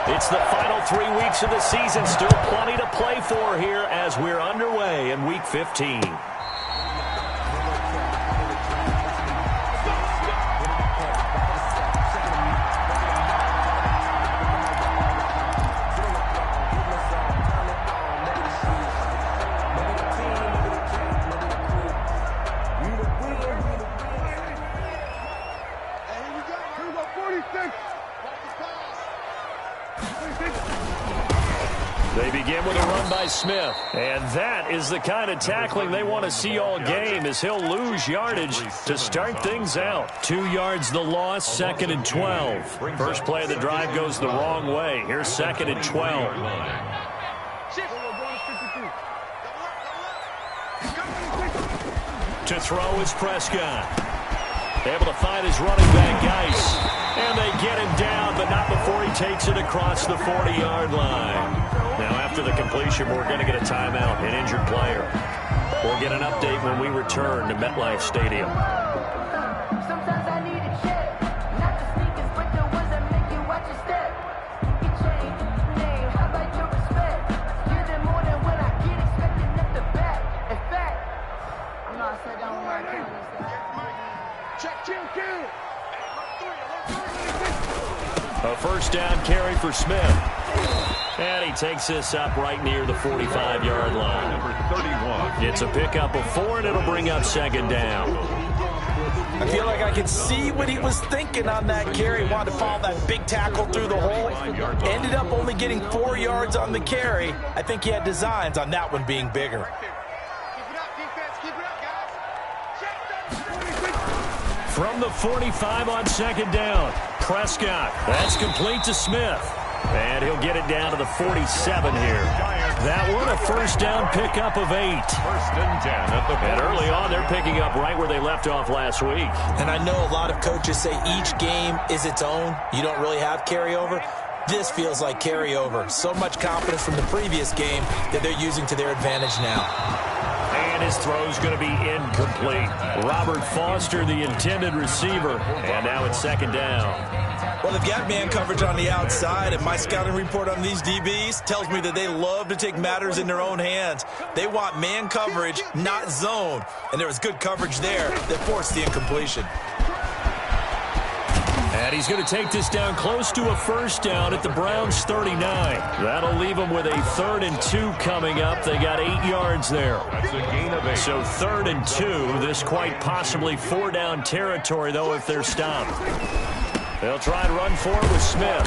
It's the final 3 weeks of the season. Still plenty to play for here as we're underway in Week 15. They begin with a run by Smith. And that is the kind of tackling they want to see all game, as he'll lose yardage to start things out. 2 yards the loss, 2nd and 12. First play of the drive goes the wrong way. Here's 2nd and 12. To throw is Prescott. Able to find his running back, Geis. And they get him down, but not before he takes it across the 40-yard line. Now, after the completion, we're going to get a timeout, an injured player. We'll get an update when we return to MetLife Stadium. Sometimes I need a check, not the sneakers, but the ones that make you watch your step. You change name, how about your respect? You're the more than when I get expected at the back. In fact, I'm not upside down with my camera. Check, chill, kill. A first down carry for Smith. And he takes this up right near the 45-yard line. Number 31. It's a pickup of 4, and it'll bring up 2nd down. I feel like I could see what he was thinking on that carry. Wanted to follow that big tackle through the hole. Ended up only getting 4 yards on the carry. I think he had designs on that one being bigger. From the 45 on 2nd down, Prescott. That's complete to Smith. And he'll get it down to the 47 here. That one, a first down pickup of 8. First and 10 at the And early on, they're picking up right where they left off last week. And I know a lot of coaches say each game is its own. You don't really have carryover. This feels like carryover. So much confidence from the previous game that they're using to their advantage now. And his throw's going to be incomplete. Robert Foster, the intended receiver. And now it's 2nd down. Well, they've got man coverage on the outside, and my scouting report on these DBs tells me that they love to take matters in their own hands. They want man coverage, not zone. And there was good coverage there that forced the incompletion. And he's going to take this down close to a first down at the Browns' 39. That'll leave them with a 3rd and 2 coming up. They got 8 yards there. That's a gain of 8. So 3rd and 2. This quite possibly 4-down territory, though, if they're stopped. They'll try and run for it with Smith.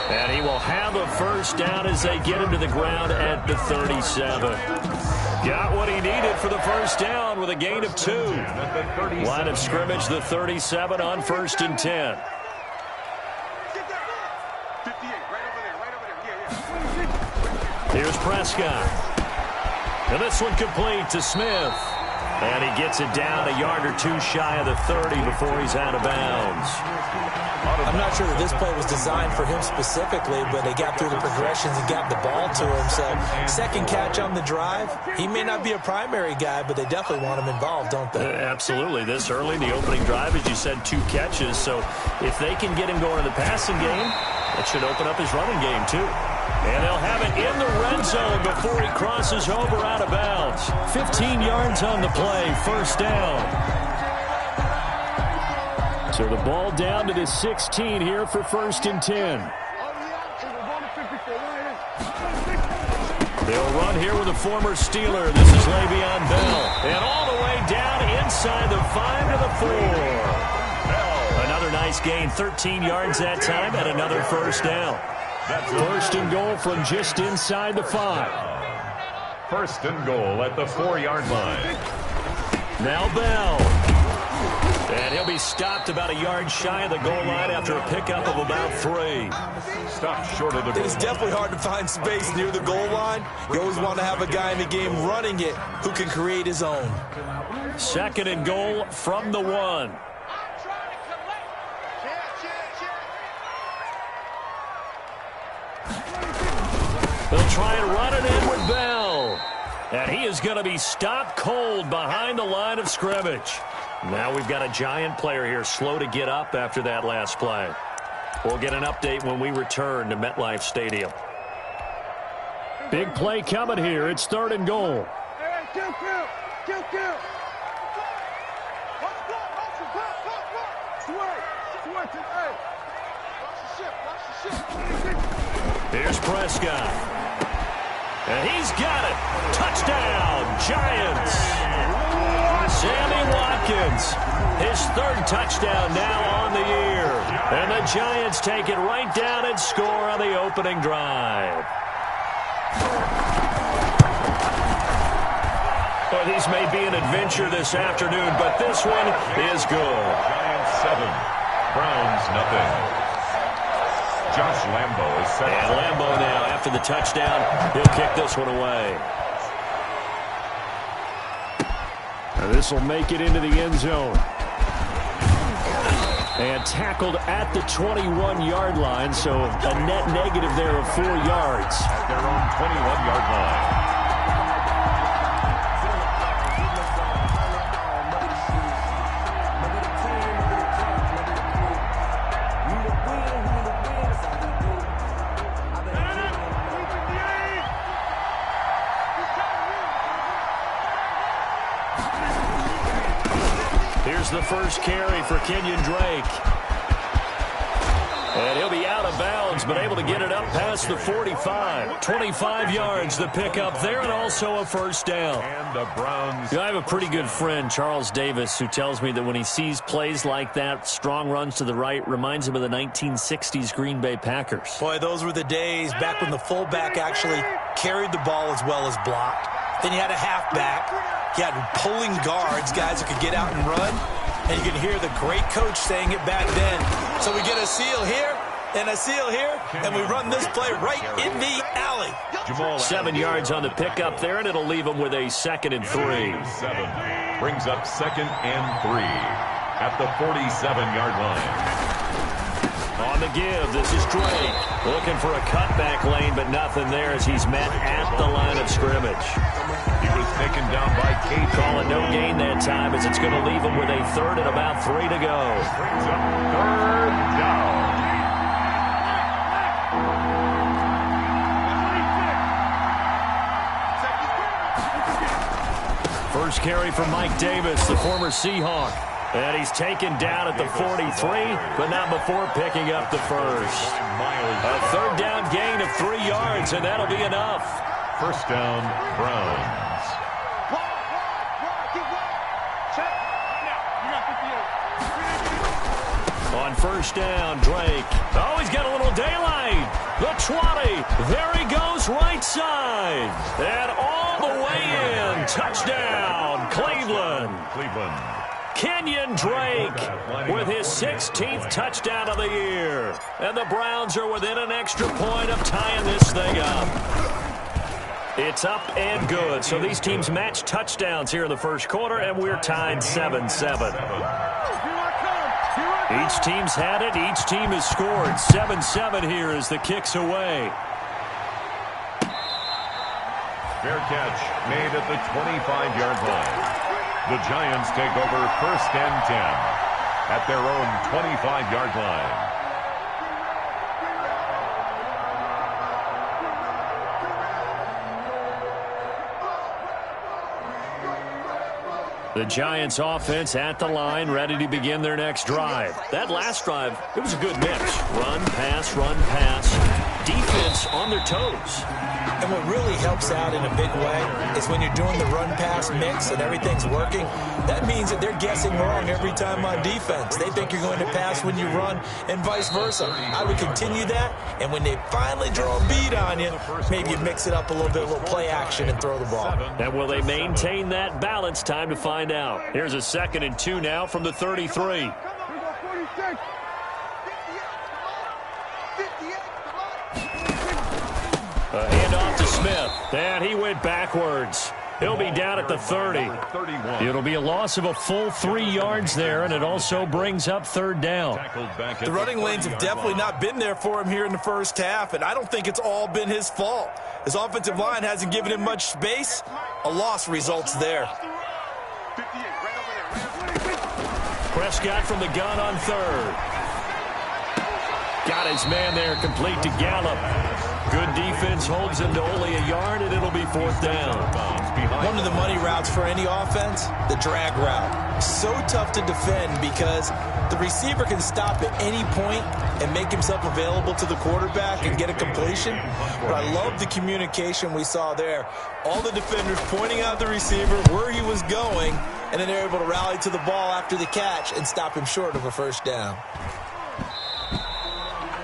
And he will have a first down as they get him to the ground at the 37. Got what he needed for the first down with a gain of 2. Line of scrimmage, the 37 on 1st and 10. Here's Prescott. And this one complete to Smith. And he gets it down a yard or 2 shy of the 30 before he's out of bounds. I'm not sure that this play was designed for him specifically, but they got through the progressions and got the ball to him. So, second catch on the drive. He may not be a primary guy, but they definitely want him involved, don't they? Absolutely. This early in the opening drive, as you said, 2 catches. So, if they can get him going in the passing game, it should open up his running game, too. And they'll have it in the red zone before he crosses over out of bounds. 15 yards on the play, first down. So the ball down to the 16 here for 1st and 10. They'll run here with a former Steeler. This is Le'Veon Bell. And all the way down inside the 5 to the 4. Another nice gain, 13 yards that time, and another first down. That's 1st and goal from just inside the 5. 1st and goal at the 4-yard line. Now Bell. And he'll be stopped about a yard shy of the goal line after a pickup of about 3. Stopped short of the goal. It's definitely hard to find space near the goal line. You always want to have a guy in the game running it who can create his own. 2nd and goal from the 1. They'll try and run it in with Bell. And he is going to be stopped cold behind the line of scrimmage. Now we've got a giant player here, slow to get up after that last play. We'll get an update when we return to MetLife Stadium. Big play coming here. It's 3rd and goal. Here's Prescott. And he's got it. Touchdown, Giants. Sammy Watkins, his 3rd touchdown now on the year. And the Giants take it right down and score on the opening drive. Well, these may be an adventure this afternoon, but this one is good. Giants 7, Browns nothing. Josh Lambo is set. And Lambo now, after the touchdown, he'll kick this one away. This will make it into the end zone. And tackled at the 21-yard line, so a net negative there of 4 yards. At their own 21-yard line. The first carry for Kenyon Drake. And he'll be out of bounds, but able to get it up past the 45. 25 yards the pickup there, and also a first down. And the Browns. I have a pretty good friend, Charles Davis, who tells me that when he sees plays like that, strong runs to the right, reminds him of the 1960s Green Bay Packers. Boy, those were the days back when the fullback actually carried the ball as well as blocked. Then you had a halfback. You had pulling guards, guys who could get out and run. And you can hear the great coach saying it back then. So we get a seal here and a seal here, and we run this play right in the alley. 7 yards on the pickup there, and it'll leave him with a 2nd and 3. 7 brings up 2nd and 3 at the 47-yard line. On the give, this is Drake. Looking for a cutback lane, but nothing there as he's met at the line of scrimmage. He was taken down by Cade. Call it no gain that time as it's going to leave him with a 3rd and about 3 to go. Brings up 3rd down. First carry for Mike Davis, the former Seahawk. And he's taken down at the 43, but not before picking up the first. A 3rd down gain of 3 yards, and that'll be enough. First down, Browns. On first down, Drake. Oh, he's got a little daylight. The 20. There he goes, right side. And all the way in. Touchdown, Cleveland. Kenyon Drake with his 16th touchdown of the year. And the Browns are within an extra point of tying this thing up. It's up and good. So these teams match touchdowns here in the first quarter, and we're tied 7-7. Each team's had it. Each team has scored. 7-7 here as the kick's away. Fair catch made at the 25-yard line. The Giants take over 1st and 10 at their own 25-yard line. The Giants offense at the line, ready to begin their next drive. That last drive, it was a good mix. Run, pass, defense on their toes. And what really helps out in a big way is when you're doing the run-pass mix and everything's working, that means that they're guessing wrong every time on defense. They think you're going to pass when you run and vice versa. I would continue that, and when they finally draw a bead on you, maybe you mix it up a little bit, a little play action, and throw the ball. And will they maintain that balance? Time to find out. Here's a 2nd and 2 now from the 33. A handoff to Smith, and he went backwards. He'll be down at the 30. It'll be a loss of a full 3 yards there, and it also brings up 3rd down. The running lanes have definitely not been there for him here in the first half, and I don't think it's all been his fault. His offensive line hasn't given him much space. A loss results there. Prescott from the gun on 3rd. Got his man there, complete to Gallup. Good defense holds him to only a yard, and it'll be 4th down. One of the money routes for any offense, the drag route. So tough to defend because the receiver can stop at any point and make himself available to the quarterback and get a completion. But I love the communication we saw there. All the defenders pointing out the receiver where he was going, and then they're able to rally to the ball after the catch and stop him short of a 1st down.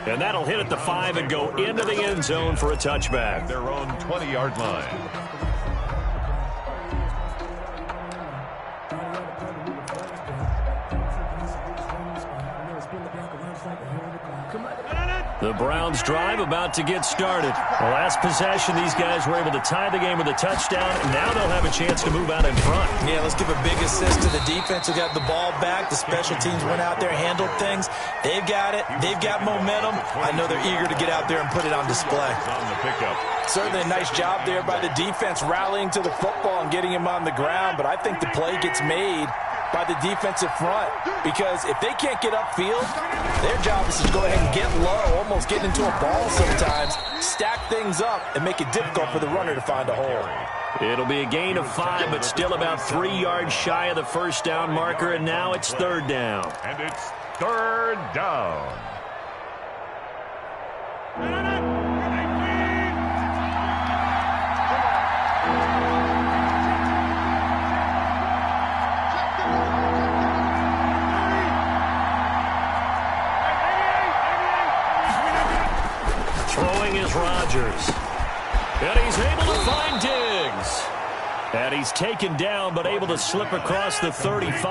And that'll hit at the 5 and go into the end zone for a touchback. Their own 20-yard line. The Browns drive about to get started. The last possession, these guys were able to tie the game with a touchdown, and now they'll have a chance to move out in front. Yeah, let's give a big assist to the defense who got the ball back. The special teams went out there, handled things. They've got it. They've got momentum. I know they're eager to get out there and put it on display. On the pickup. Certainly a nice job there by the defense rallying to the football and getting him on the ground, but I think the play gets made by the defensive front, because if they can't get upfield, their job is to go ahead and get low, almost get into a ball sometimes, stack things up, and make it difficult for the runner to find a hole. It'll be a gain of 5, but still about 3 yards shy of the 1st down marker, and now it's 3rd down. And it's 3rd down. Throwing is Rodgers. And he's able to find Diggs. And he's taken down, but able to slip across the 35.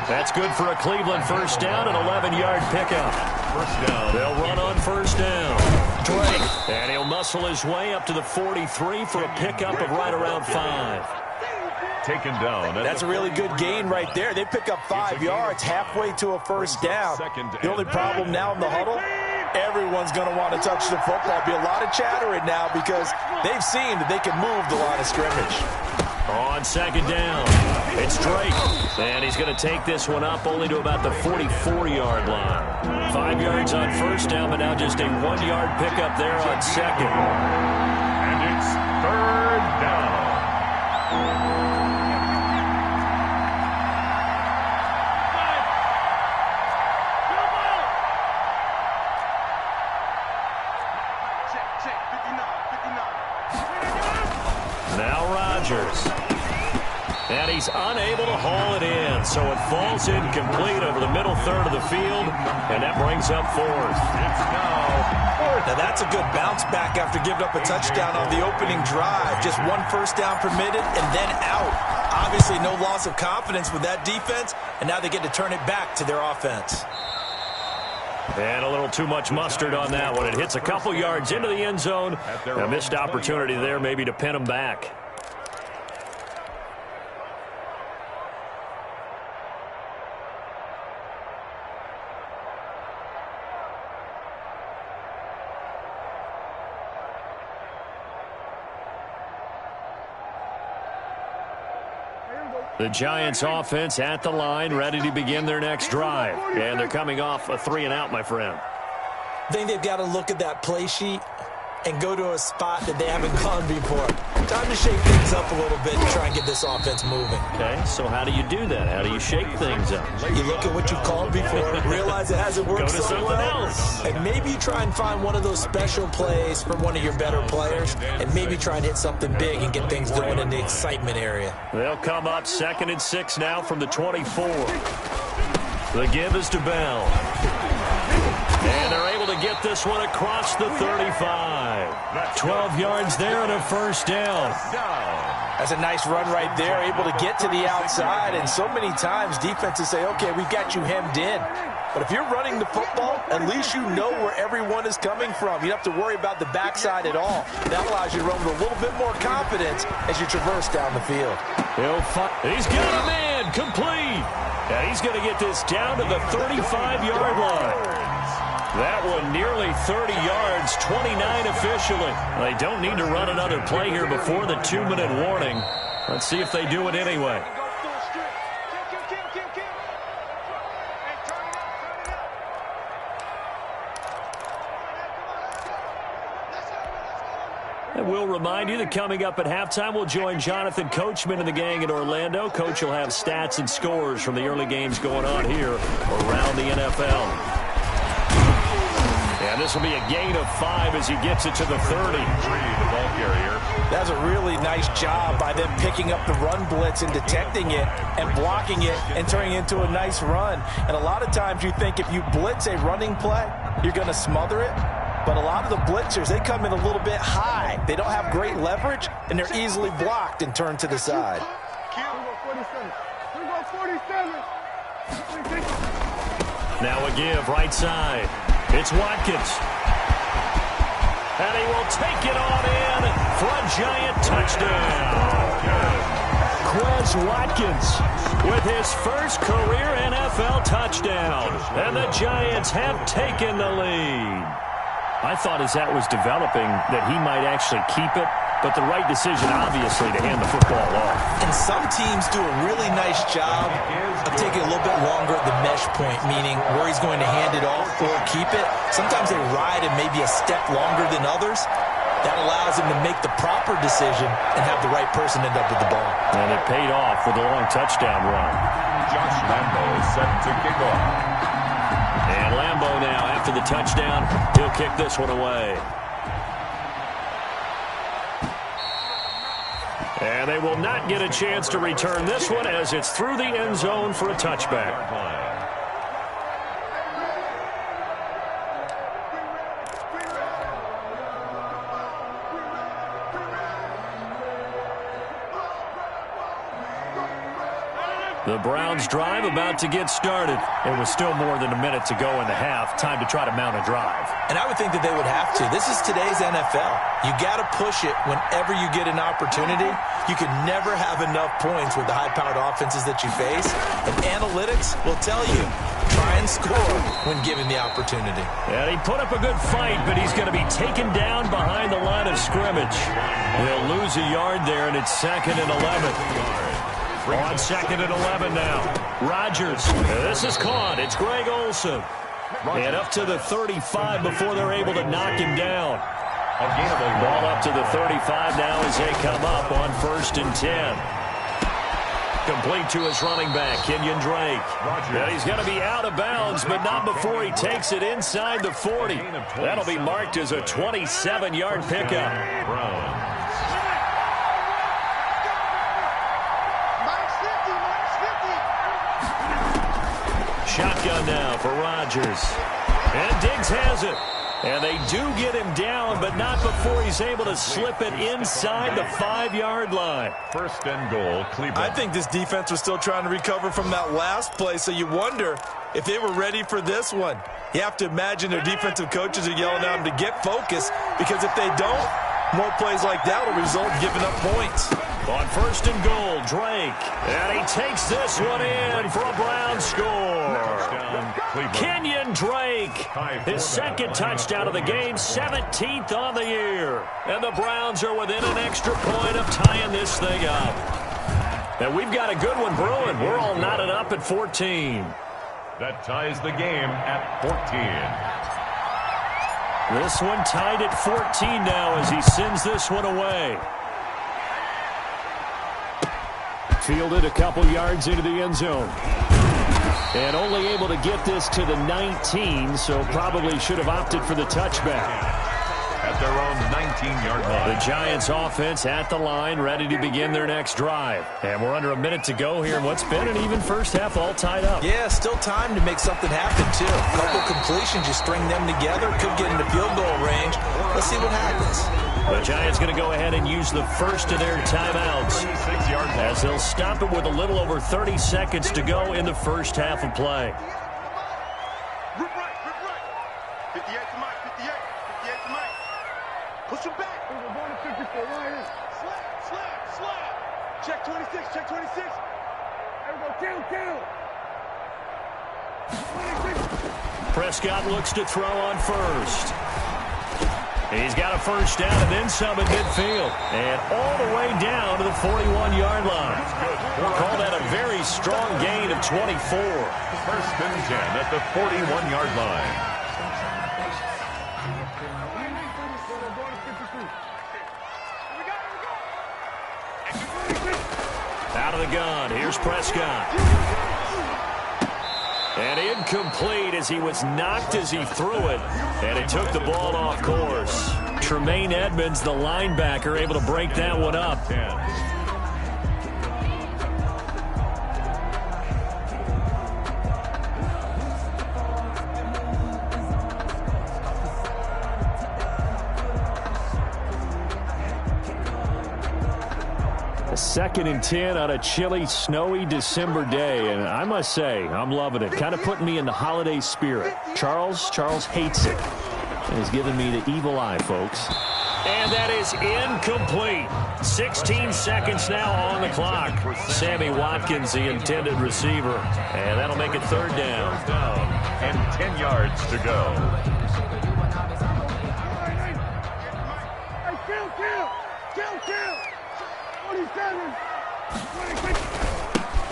That's good for a Cleveland 1st down, an 11-yard pickup. 1st down. They'll run on 1st down. Drake. And he'll muscle his way up to the 43 for a pickup of right around 5. Taken down. That's a really good gain right there. They pick up 5 yards halfway to a 1st down. The only problem now in the huddle, everyone's going to want to touch the football. Be a lot of chattering now because they've seen that they can move the line of scrimmage. On 2nd down, it's Drake. And he's going to take this one up only to about the 44-yard line. 5 yards on 1st down, but now just a 1-yard pickup there on 2nd. And it's 3rd down. Now Rodgers. And he's unable to haul it in, so it falls incomplete over the middle third of the field, and that brings up 4th. It's now 4th. Now that's a good bounce back after giving up a touchdown on the opening drive. Just 1 1st down permitted and then out. Obviously no loss of confidence with that defense, and now they get to turn it back to their offense. And a little too much mustard on that one. It hits a couple yards into the end zone. A missed opportunity there maybe to pin them back. The Giants offense at the line, ready to begin their next drive. And they're coming off a 3-and-out, my friend. I think they've got to look at that play sheet and go to a spot that they haven't gone before. Time to shake things up a little bit and try and get this offense moving. Okay, so how do you do that? How do you shake things up? You look at what you've called before, realize it hasn't worked Go to so something well, else. and maybe you try and find one of those special plays from one of your better players, and maybe try and hit something big and get things going in the excitement area. They'll come up 2nd and 6 now from the 24. The give is to Bell. And they're able to get this one across the 35. 12 yards there and a 1st down. That's a nice run right there, able to get to the outside, and so many times defenses say, okay, we've got you hemmed in. But if you're running the football, at least you know where everyone is coming from. You don't have to worry about the backside at all. That allows you to run with a little bit more confidence as you traverse down the field. He's got a man complete. And he's going to get this down to the 35-yard line. That one nearly 30 yards, 29 officially. They don't need to run another play here before the 2-minute warning. Let's see if they do it anyway. And we'll remind you that coming up at halftime, we'll join Jonathan Coachman and the gang in Orlando. Coach will have stats and scores from the early games going on here around the NFL. And this will be a gain of 5 as he gets it to the 30. The ball carrier. That's a really nice job by them picking up the run blitz and detecting it and blocking it and turning it into a nice run. And a lot of times you think if you blitz a running play, you're going to smother it. But a lot of the blitzers, they come in a little bit high. They don't have great leverage, and they're easily blocked and turned to the side. Now a give, right side. It's Watkins. And he will take it on in for a Giant touchdown. Quez Watkins with his first career NFL touchdown. And the Giants have taken the lead. I thought as that was developing that he might actually keep it, but the right decision, obviously, to hand the football off. And some teams do a really nice job of taking a little bit longer at the mesh point, meaning where he's going to hand it off or keep it. Sometimes they ride it maybe a step longer than others. That allows him to make the proper decision and have the right person end up with the ball. And it paid off with a long touchdown run. Josh Lambo is set to kick off. And Lambo now, after the touchdown, he'll kick this one away. And they will not get a chance to return this one as it's through the end zone for a touchback. The Browns drive about to get started. It was still more than a minute to go in the half. Time to try to mount a drive. And I would think that they would have to. This is today's NFL. You got to push it whenever you get an opportunity. You can never have enough points with the high-powered offenses that you face. And analytics will tell you, try and score when given the opportunity. And he put up a good fight, but he's going to be taken down behind the line of scrimmage. He'll lose a yard there, and it's 2nd and 11. On 2nd and 11 now. Rodgers. This is caught. It's Greg Olsen. And up to the 35 before they're able to knock him down. Ball up to the 35 now as they come up on 1st and 10. Complete to his running back, Kenyon Drake. And he's going to be out of bounds, but not before he takes it inside the 40. That'll be marked as a 27-yard pickup. Shotgun now for Rodgers. And Diggs has it. And they do get him down, but not before he's able to slip it inside the 5-yard line. 1st and goal, Cleveland. I think this defense was still trying to recover from that last play, so you wonder if they were ready for this one. You have to imagine their defensive coaches are yelling at them to get focused, because if they don't, more plays like that will result in giving up points. On 1st and goal, Drake. And he takes this one in for a Brown score. Kenyon Drake, his 2nd touchdown of the game, 17th on the year. And the Browns are within an extra point of tying this thing up. And we've got a good one brewing. We're all knotted up at 14. That ties the game at 14. This one tied at 14 now as he sends this one away. Fielded a couple yards into the end zone. And only able to get this to the 19, so probably should have opted for the touchback. At their own 19-yard line. The Giants offense at the line, ready to begin their next drive. And we're under a minute to go here in what's been an even first half, all tied up. Yeah, still time to make something happen, too. A couple completions, you string them together, could get into field goal range. Let's see what happens. The Giants going to go ahead and use the first of their timeouts as they'll stop it with a little over 30 seconds to go in the first half of play. Rip right. 58 to Mike, 58 to Mike. Push him back. We're going to 54 right in. Slap. Check 26. There we go, down. Prescott looks to throw on 1st. He's got a first down and then some at midfield. And all the way down to the 41-yard line. We'll call that a very strong gain of 24. 1st and 10 at the 41-yard line. Out of the gun, here's Prescott. And incomplete as he was knocked as he threw it, and it took the ball off course. Tremaine Edmonds, the linebacker, able to break that one up. A 2nd and 10 on a chilly, snowy December day, and I must say, I'm loving it. Kind of putting me in the holiday spirit. Charles hates it, and he's giving me the evil eye, folks. And that is incomplete. 16 seconds now on the clock. Sammy Watkins, the intended receiver, and that'll make it 3rd down. And 10 yards to go.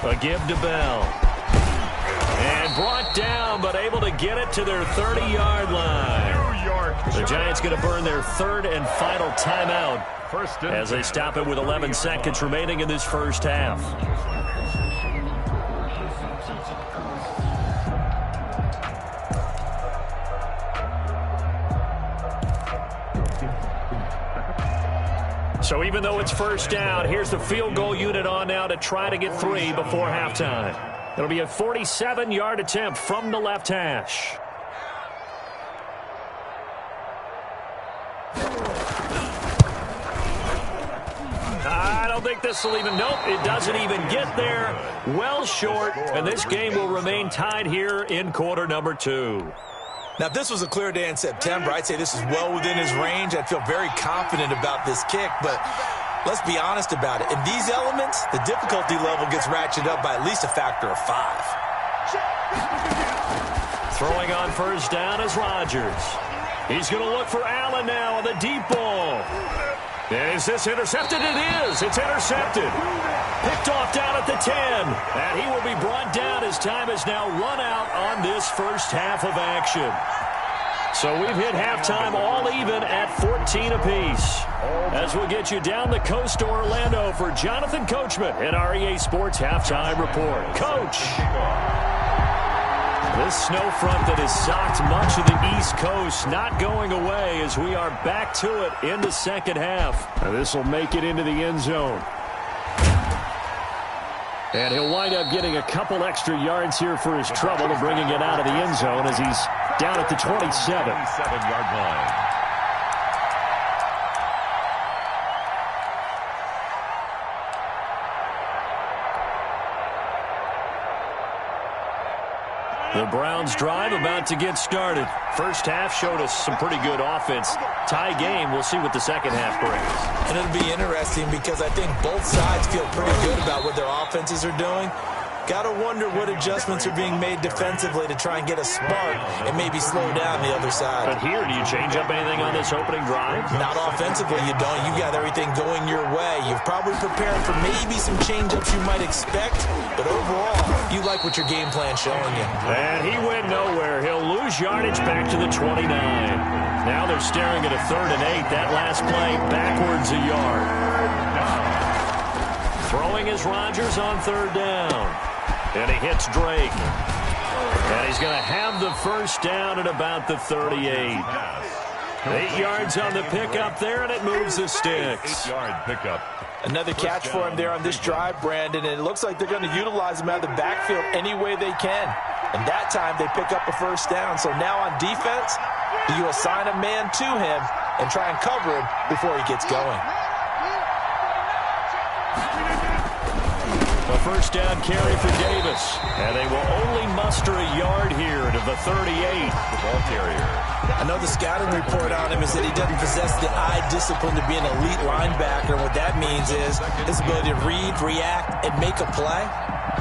A give to Bell. And brought down, but able to get it to their 30-yard line. The Giants going to burn their 3rd and final timeout as they stop it with 11 seconds remaining in this first half. So even though it's 1st down, here's the field goal unit on now to try to get 3 before halftime. It'll be a 47-yard attempt from the left hash. I don't think this will even, nope, it doesn't even get there. Well short, and this game will remain tied here in quarter number 2. Now, if this was a clear day in September, I'd say this is well within his range. I'd feel very confident about this kick, but let's be honest about it. In these elements, the difficulty level gets ratcheted up by at least a factor of 5. Throwing on 1st down is Rodgers. He's going to look for Allen now on the deep ball. Is this intercepted? It is. It's intercepted. Picked off down at the 10. And he will be brought down as time has now run out on this first half of action. So we've hit halftime all even at 14 apiece. As we'll get you down the coast to Orlando for Jonathan Coachman at our EA Sports Halftime Report. Coach! This snow front that has socked much of the East Coast not going away as we are back to it in the second half. Now this will make it into the end zone. And he'll wind up getting a couple extra yards here for his trouble and bringing it out of the end zone as he's down at the 27-yard line. The Browns drive about to get started. First half showed us some pretty good offense. Tie game, we'll see what the second half brings. And it'll be interesting because I think both sides feel pretty good about what their offenses are doing. Got to wonder what adjustments are being made defensively to try and get a spark and maybe slow down the other side. But here, do you change up anything on this opening drive? Not offensively, you don't. You got everything going your way. You've probably prepared for maybe some change-ups you might expect, but overall, you like what your game plan's showing you. And he went nowhere. He'll lose yardage back to the 29. Now they're staring at a 3rd and 8. That last play backwards a yard. Throwing is Rodgers on 3rd down. And he hits Drake. And he's going to have the first down at about the 38. 8 yards on the pickup there, and it moves the sticks. 8-yard pickup. Another catch for him there on this drive, Brandon, and it looks like they're going to utilize him out of the backfield any way they can. And that time they pick up a first down. So now on defense, do you assign a man to him and try and cover him before he gets going? A first down carry for Davis. And they will only muster a yard here to the 38. The ball carrier. I know the scouting report on him is that he doesn't possess the eye discipline to be an elite linebacker. And what that means is his ability to read, react, and make a play.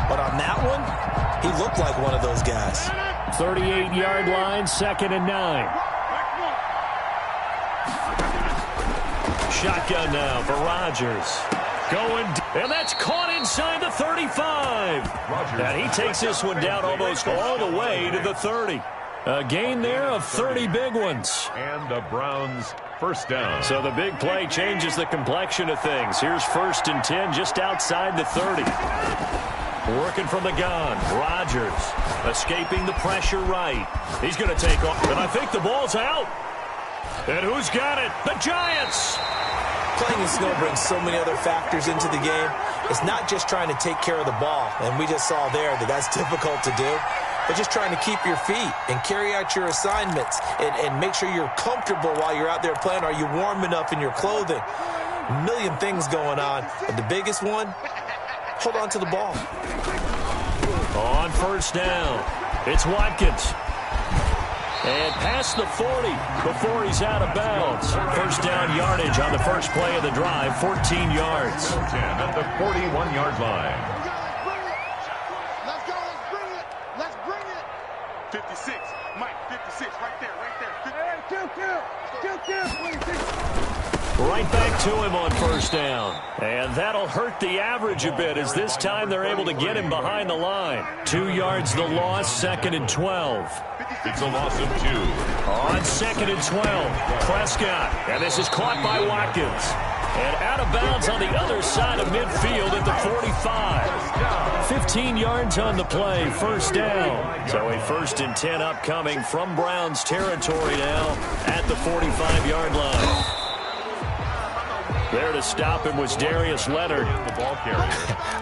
But on that one, he looked like one of those guys. 38-yard line, 2nd and 9. Shotgun now for Rodgers. Going, and that's caught inside the 35. And he takes this one down almost all the way to the 30. A gain there of 30 big ones. And the Browns first down. So the big play changes the complexion of things. Here's 1st and 10 just outside the 30. Working from the gun. Rodgers escaping the pressure right. He's going to take off. And I think the ball's out. And who's got it? The Giants. Playing in snow brings so many other factors into the game. It's not just trying to take care of the ball, and we just saw there that that's difficult to do, but just trying to keep your feet and carry out your assignments and make sure you're comfortable while you're out there playing. Are you warm enough in your clothing? A million things going on, but the biggest one, hold on to the ball. On 1st down, it's Watkins. And past the 40 before he's out of bounds. 1st down yardage on the first play of the drive, 14 yards. 10 at the 41-yard line. Let's go, let's bring it. Let's bring it. 56, Mike, 56, right there, right there. Right back to him on 1st down. And that'll hurt the average a bit as this time they're able to get him behind the line. 2 yards the loss, 2nd and 12. It's a loss of 2. On 2nd and 12, Prescott. And this is caught by Watkins. And out of bounds on the other side of midfield at the 45. 15 yards on the play, 1st down. So a 1st and 10 upcoming from Browns territory now at the 45-yard line. There to stop him was Darius Leonard. The ball carrier.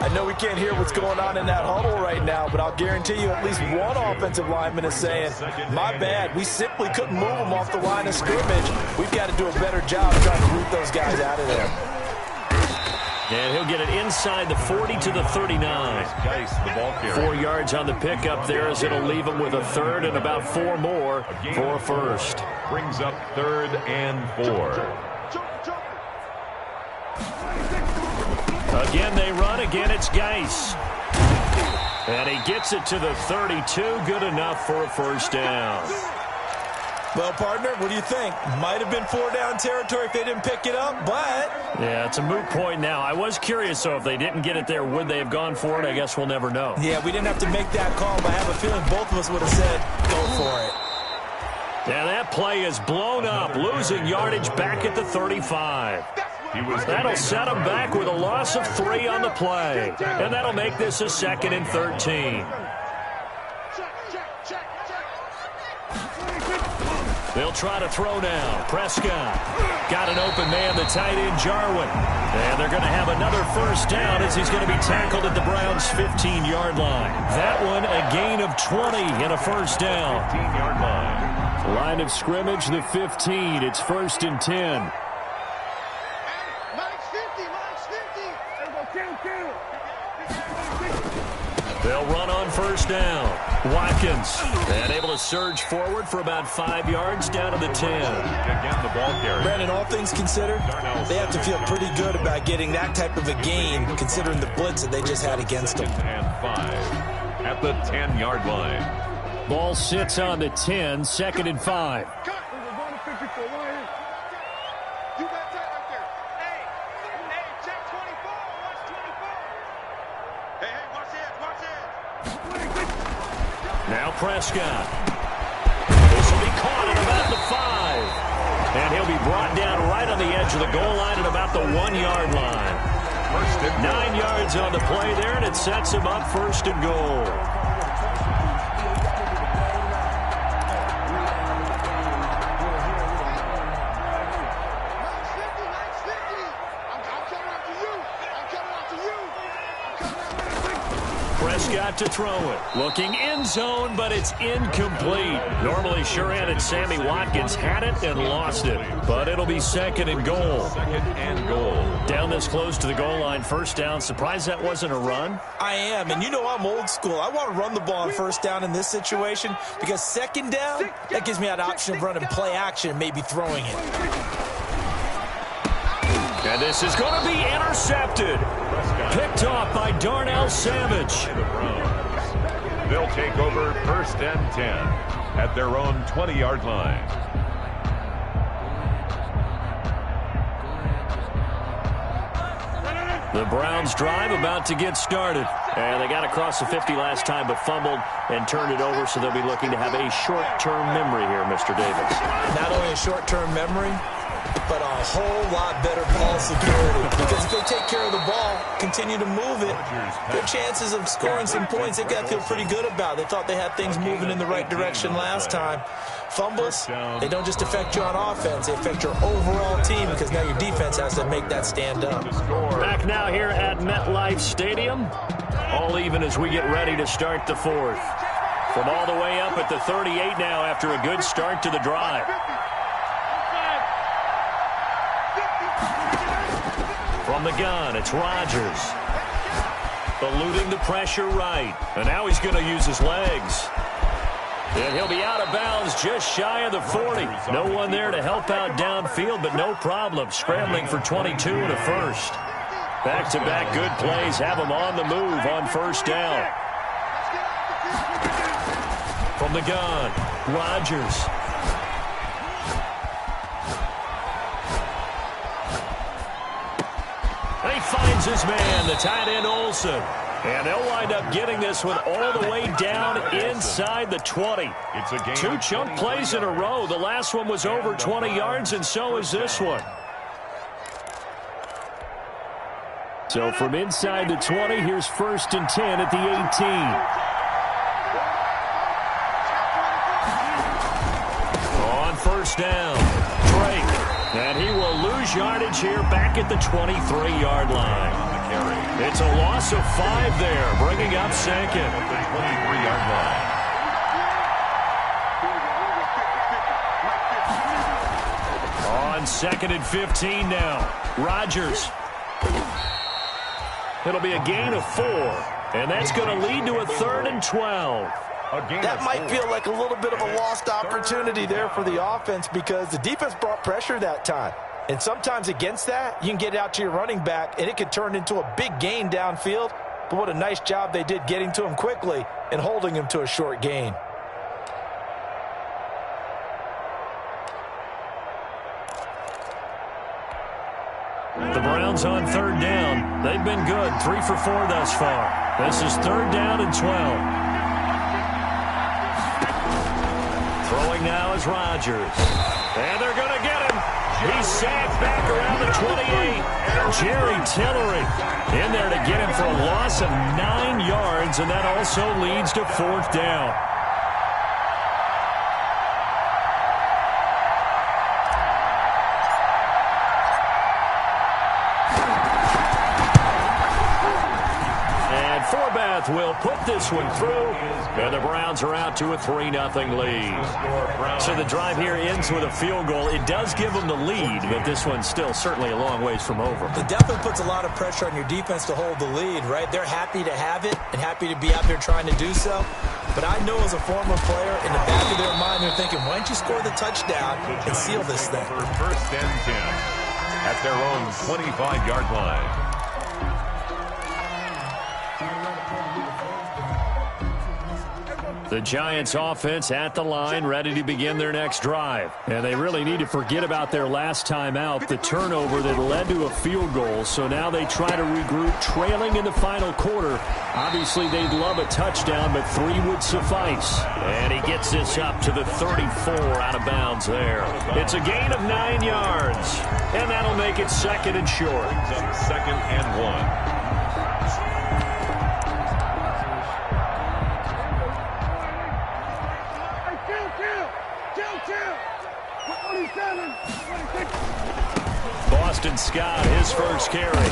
I know we can't hear what's going on in that huddle right now, but I'll guarantee you at least one offensive lineman is saying, my bad, we simply couldn't move them off the line of scrimmage. We've got to do a better job trying to root those guys out of there. And he'll get it inside the 40 to the 39. Geis, the ball carrier. 4 yards on the pickup there as it'll leave him with a 3rd and about 4 more for a 1st. Brings up 3rd and 4. Again they run, again it's Geis. And he gets it to the 32, good enough for a 1st down. Well, partner, what do you think? Might have been 4-down territory if they didn't pick it up, but... Yeah, it's a moot point now. I was curious, though, if they didn't get it there, would they have gone for it? I guess we'll never know. Yeah, we didn't have to make that call, but I have a feeling both of us would have said, go for it. Yeah, that play is blown up, losing yardage back at the 35. That'll set him back with a loss of 3 on the play. And that'll make this a 2nd and 13. They'll try to throw now. Prescott got an open man, the tight end, Jarwin. And they're going to have another 1st down as he's going to be tackled at the Browns' 15-yard line. That one, a gain of 20 and a 1st down. 15-yard line. Line of scrimmage, the 15. It's 1st and 10. They'll run on 1st down. Watkins, and able to surge forward for about 5 yards down to the 10. Again, the ball carrier. Brandon, all things considered, they have to feel pretty good about getting that type of a gain, considering the blitz that they just had against them. And 5 at the 10-yard line. Ball sits on the 10, 2nd and 5. Now Prescott. This will be caught at about the 5. And he'll be brought down right on the edge of the goal line at about the 1-yard line. 9 yards on the play there, and it sets him up 1st and goal. Prescott to throw it. Looking end zone, but it's incomplete. Normally, sure-handed Sammy Watkins had it and lost it. But it'll be 2nd and goal. 2nd and goal. Down this close to the goal line, 1st down. Surprised that wasn't a run? I am, and you know I'm old school. I want to run the ball on 1st down in this situation because 2nd down, that gives me that option of running play action and maybe throwing it. And this is going to be intercepted. Picked off by Darnell Savage. They'll take over 1st and 10 at their own 20-yard line. The Browns drive about to get started. And they got across the 50 last time but fumbled and turned it over, so they'll be looking to have a short-term memory here, Mr. Davis. Not only a short-term memory, but a whole lot better ball security. Because if they take care of the ball, continue to move it, their chances of scoring some points, they've got to feel pretty good about. They thought they had things moving in the right direction last time. Fumbles, they don't just affect you on offense, they affect your overall team because now your defense has to make that stand up. Back now here at MetLife Stadium. All even as we get ready to start the fourth. From all the way up at the 38 now after a good start to the drive. From the gun, it's Rodgers. Eluding the pressure right. And now he's going to use his legs. And he'll be out of bounds just shy of the 40. No one there to help out downfield, but no problem. Scrambling for 22 and a first. Back-to-back good plays have him on the move on first down. From the gun, Rodgers. He finds his man, the tight end Olsen. And they'll wind up getting this one all the way down inside the 20. Two chunk plays in a row. The last one was over 20 yards, and so is this one. So from inside the 20, here's 1st and 10 at the 18. On first down, Drake. And he will lose yardage here back at the 23-yard line. It's a loss of 5 there, bringing up second. At the 23-yard line. On 2nd and 15 now, Rodgers. It'll be a gain of 4, and that's going to lead to a 3rd and 12. That might feel like a little bit of a lost opportunity there for the offense because the defense brought pressure that time. And sometimes against that, you can get out to your running back, and it could turn into a big gain downfield. But what a nice job they did getting to him quickly and holding him to a short gain. The Browns on 3rd down. They've been good, 3 for 4 thus far. This is 3rd down and 12. Throwing now is Rodgers. And they're going to get him. He's sacked back around the 28. Jerry Tillery in there to get him for a loss of 9 yards, and that also leads to 4th down. Forbath will put this one through, and the Browns are out to a 3-0 lead. So the drive here ends with a field goal. It does give them the lead, but this one's still certainly a long ways from over. It definitely puts a lot of pressure on your defense to hold the lead, right? They're happy to have it and happy to be out there trying to do so. But I know as a former player, in the back of their mind, they're thinking, why don't you score the touchdown and seal this thing? For 1st and 10 at their own 25-yard line. The Giants offense at the line, ready to begin their next drive. And they really need to forget about their last time out, the turnover that led to a field goal. So now they try to regroup, trailing in the final quarter. Obviously, they'd love a touchdown, but 3 would suffice. And he gets this up to the 34 out of bounds there. It's a gain of 9 yards. And that'll make it 2nd and short. 2nd and 1. Boston Scott, his first carry.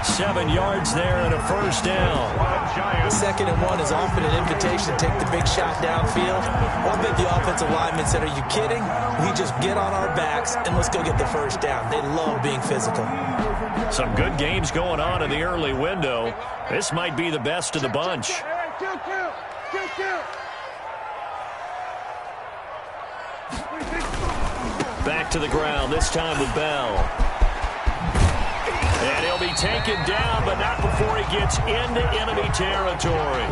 7 yards there and a 1st down. 2nd and 1 is often an invitation to take the big shot downfield. Well, I bet the offensive linemen said, are you kidding? We just get on our backs and let's go get the 1st down. They love being physical. Some good games going on in the early window. This might be the best of the bunch. Back to the ground, this time with Bell. And he'll be taken down, but not before he gets into enemy territory.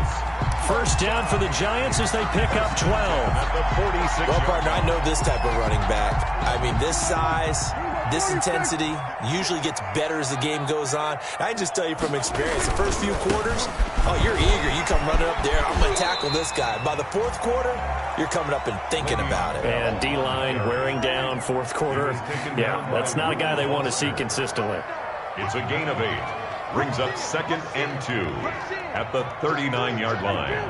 1st down for the Giants as they pick up 12. At the 46. Well, partner, I know this type of running back. I mean, this size, This intensity usually gets better as the game goes on. I can just tell you from experience, the first few quarters, oh, you're eager. You come running up there, I'm going to tackle this guy. By the fourth quarter, you're coming up and thinking about it. And D-line wearing down fourth quarter. Yeah, that's not a guy they want to see consistently. It's a gain of 8. Brings up 2nd and 2 at the 39-yard line.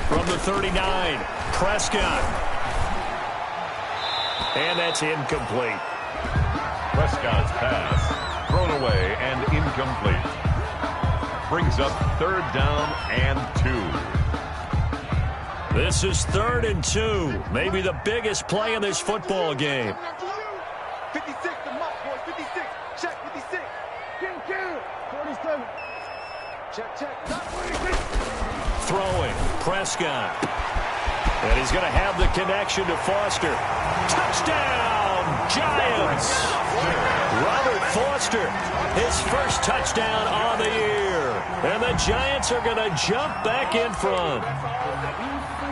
From the 39, Prescott. And that's incomplete. Prescott's pass thrown away and incomplete. Brings up 3rd down and 2. This is 3rd and 2. Maybe the biggest play in this football game. 56, the mark, boys. 56. Check, 56. Kill. 47. Check. Not 46. Throwing, Prescott. And he's going to have the connection to Foster. Touchdown, Giants! Robert Foster, his first touchdown on the year. And the Giants are going to jump back in front.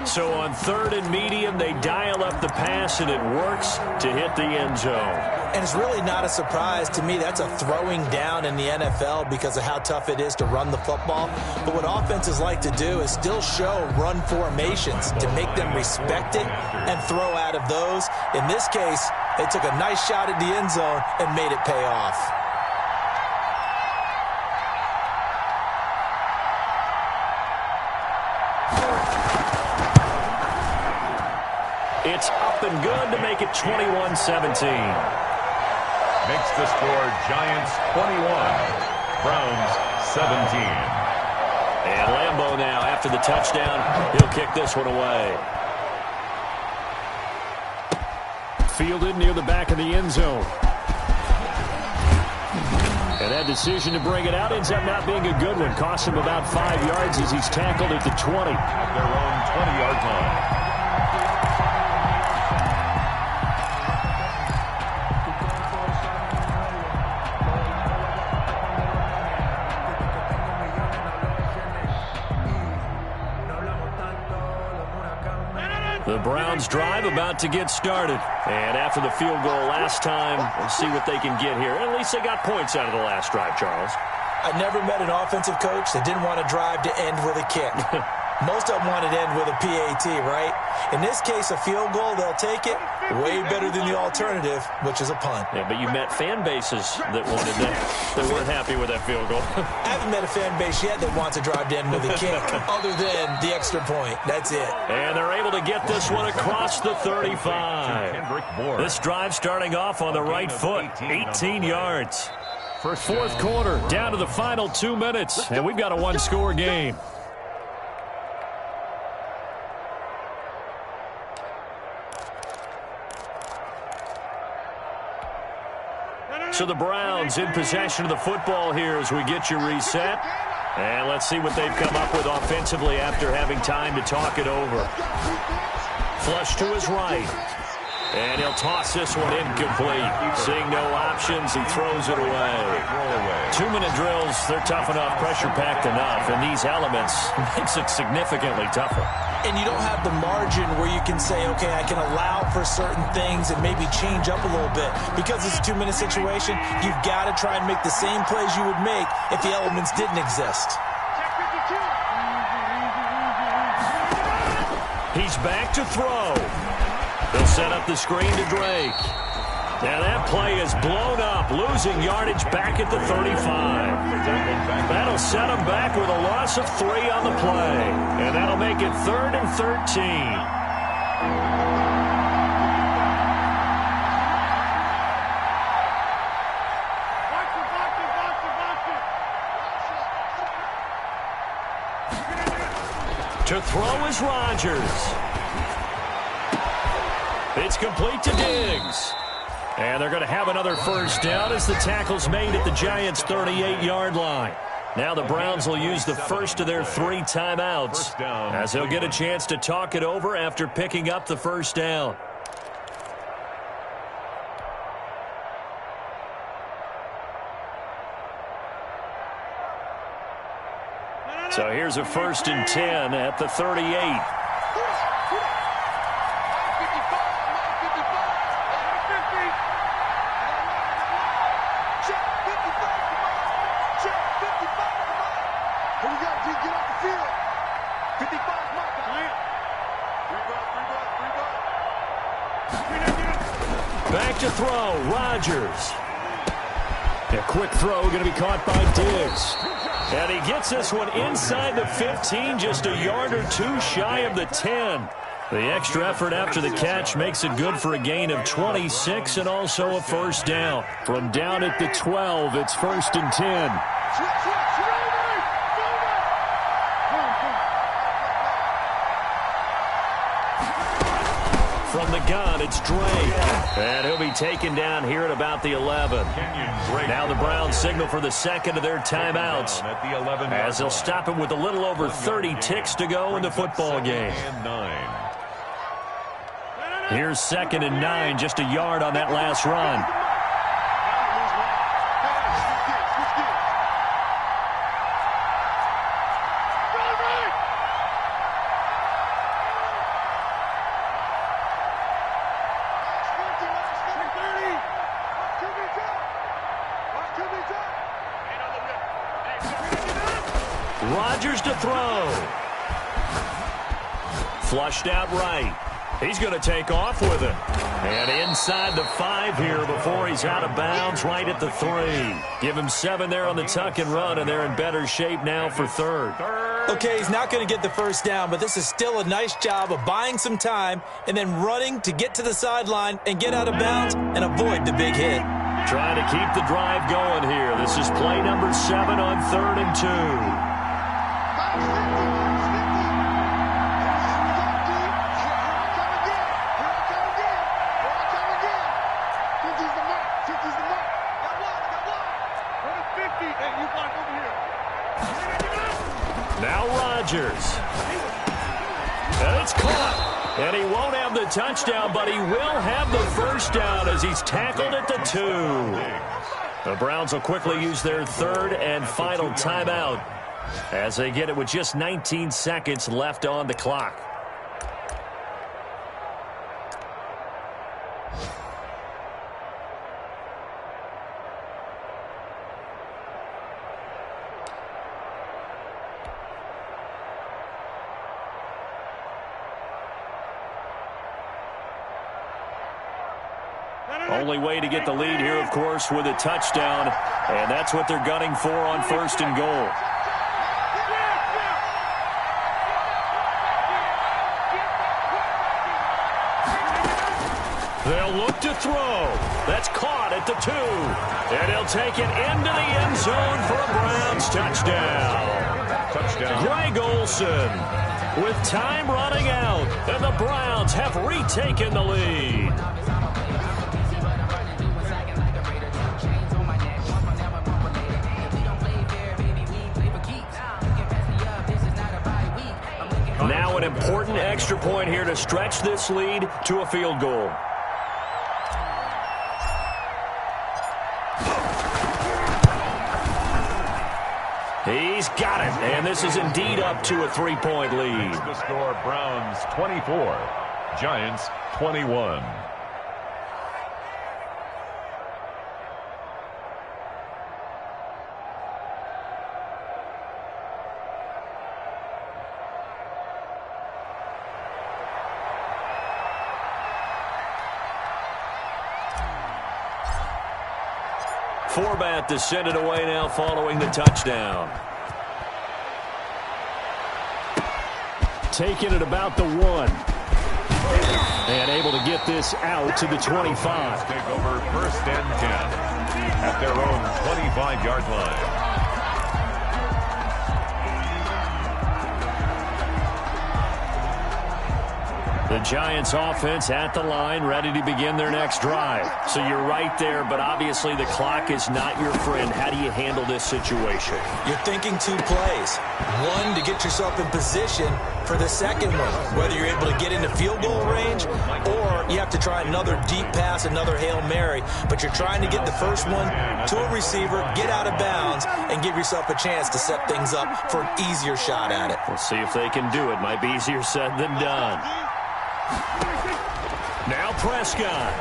So on 3rd and medium, they dial up the pass, and it works to hit the end zone. And it's really not a surprise to me. That's a throwing down in the NFL because of how tough it is to run the football. But what offenses like to do is still show run formations to make them respect it and throw out of those. In this case, they took a nice shot at the end zone and made it pay off. It's up and good to make it 21-17. Makes the score Giants 21, Browns 17. And Lambeau now, after the touchdown, he'll kick this one away. Fielded near the back of the end zone. And that decision to bring it out ends up not being a good one. Cost him about 5 yards as he's tackled at the 20. At their own 20-yard line. The Browns drive about to get started. And after the field goal last time, we'll see what they can get here. At least they got points out of the last drive, Charles. I never met an offensive coach that didn't want to drive to end with a kick. Most of them want to end with a PAT, right? In this case, a field goal, they'll take it. Way better than the alternative, which is a punt. Yeah, but you met fan bases that wanted that. They weren't happy with that field goal. I haven't met a fan base yet that wants to drive to end with a kick, other than the extra point. That's it. And they're able to get this one across the 35. This drive starting off on the right foot, 18 yards. Fourth quarter, down to the final 2 minutes, and we've got a one-score game. So the Browns in possession of the football here as we get you reset. And let's see what they've come up with offensively after having time to talk it over. Flush to his right. And he'll toss this one incomplete. Seeing no options, he throws it away. 2-minute drills, they're tough enough, pressure-packed enough. And these elements makes it significantly tougher. And you don't have the margin where you can say, okay, I can allow for certain things and maybe change up a little bit. Because it's a 2-minute situation, you've got to try and make the same plays you would make if the elements didn't exist. He's back to throw. They'll set up the screen to Drake. Now that play is blown up, losing yardage back at the 35. That'll set him back with a loss of 3 on the play. And that'll make it 3rd and 13. To throw is Rodgers. It's complete to Diggs. And they're going to have another first down as the tackle's made at the Giants' 38-yard line. Now the Browns will use the first of their 3 timeouts as they'll get a chance to talk it over after picking up the first down. So here's a 1st and 10 at the 38. Back to throw, Rodgers. A quick throw going to be caught by Diggs. And he gets this one inside the 15, just a yard or two shy of the 10. The extra effort after the catch makes it good for a gain of 26 and also a first down. From down at the 12, it's 1st and 10. From the gun, it's Drake. And he'll be taken down here at about the 11. Now the Browns signal for the second of their timeouts, as they'll stop it with a little over 30 ticks to go in the football game. Here's 2nd and 9, just a yard on that last run. Rodgers to throw. Flushed out right. He's going to take off with it. And inside the 5 here before he's out of bounds right at the 3. Give him 7 there on the tuck and run, and they're in better shape now for 3rd. Okay, he's not going to get the first down, but this is still a nice job of buying some time and then running to get to the sideline and get out of bounds and avoid the big hit. Trying to keep the drive going here. This is play number 7 on 3rd and 2. Now Rodgers. And it's caught. And he won't have the touchdown, but he will have the first down as he's tackled at the 2. The Browns will quickly use their 3rd and final timeout as they get it with just 19 seconds left on the clock. Only way to get the lead here, of course, with a touchdown, and that's what they're gunning for on 1st and goal. They'll look to throw. That's caught at the 2. And he'll take it into the end zone for a Browns touchdown. Greg Olsen with time running out, and the Browns have retaken the lead. Now an important extra point here to stretch this lead to a field goal. He's got it, and this is indeed up to a 3-point lead. The score, Browns 24, Giants 21. Forbat to send it away now following the touchdown. Taking it about the 1. And able to get this out to the 25. Take over 1st and 10 at their own 25-yard line. The Giants offense at the line, ready to begin their next drive. So you're right there, but obviously the clock is not your friend. How do you handle this situation? You're thinking 2 plays. 1 to get yourself in position for the second one, whether you're able to get into field goal range or you have to try another deep pass, another Hail Mary. But you're trying to get the first one to a receiver, get out of bounds, and give yourself a chance to set things up for an easier shot at it. We'll see if they can do it. Might be easier said than done. Now Prescott.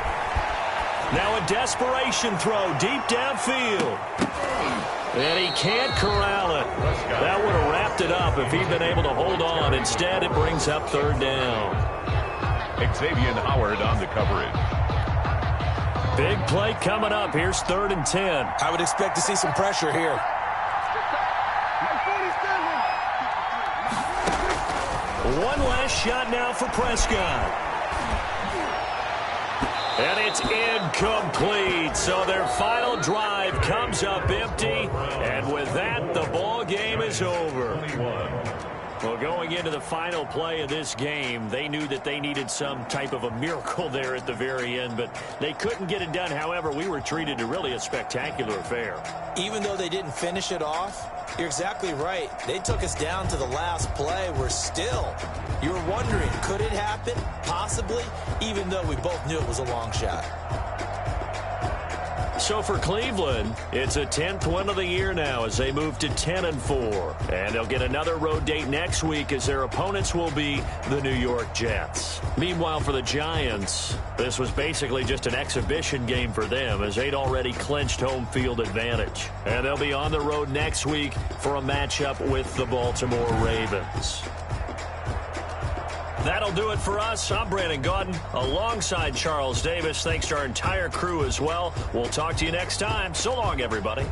Now a desperation throw deep downfield. And he can't corral it. That would have wrapped it up if he'd been able to hold on. Instead, it brings up 3rd down. Xavier Howard on the coverage. Big play coming up. Here's 3rd and 10. I would expect to see some pressure here. One last shot now for Prescott. And it's incomplete. So their final drive comes up empty. And with that, the ball game is over. Well, going into the final play of this game, they knew that they needed some type of a miracle there at the very end, but they couldn't get it done. However, we were treated to really a spectacular affair. Even though they didn't finish it off, you're exactly right. They took us down to the last play. We're still, you were wondering, could it happen? Possibly, even though we both knew it was a long shot. So for Cleveland, it's a 10th win of the year now as they move to 10-4. And they'll get another road date next week as their opponents will be the New York Jets. Meanwhile, for the Giants, this was basically just an exhibition game for them as they'd already clinched home field advantage. And they'll be on the road next week for a matchup with the Baltimore Ravens. That'll do it for us. I'm Brandon Gaudin alongside Charles Davis. Thanks to our entire crew as well. We'll talk to you next time. So long, everybody.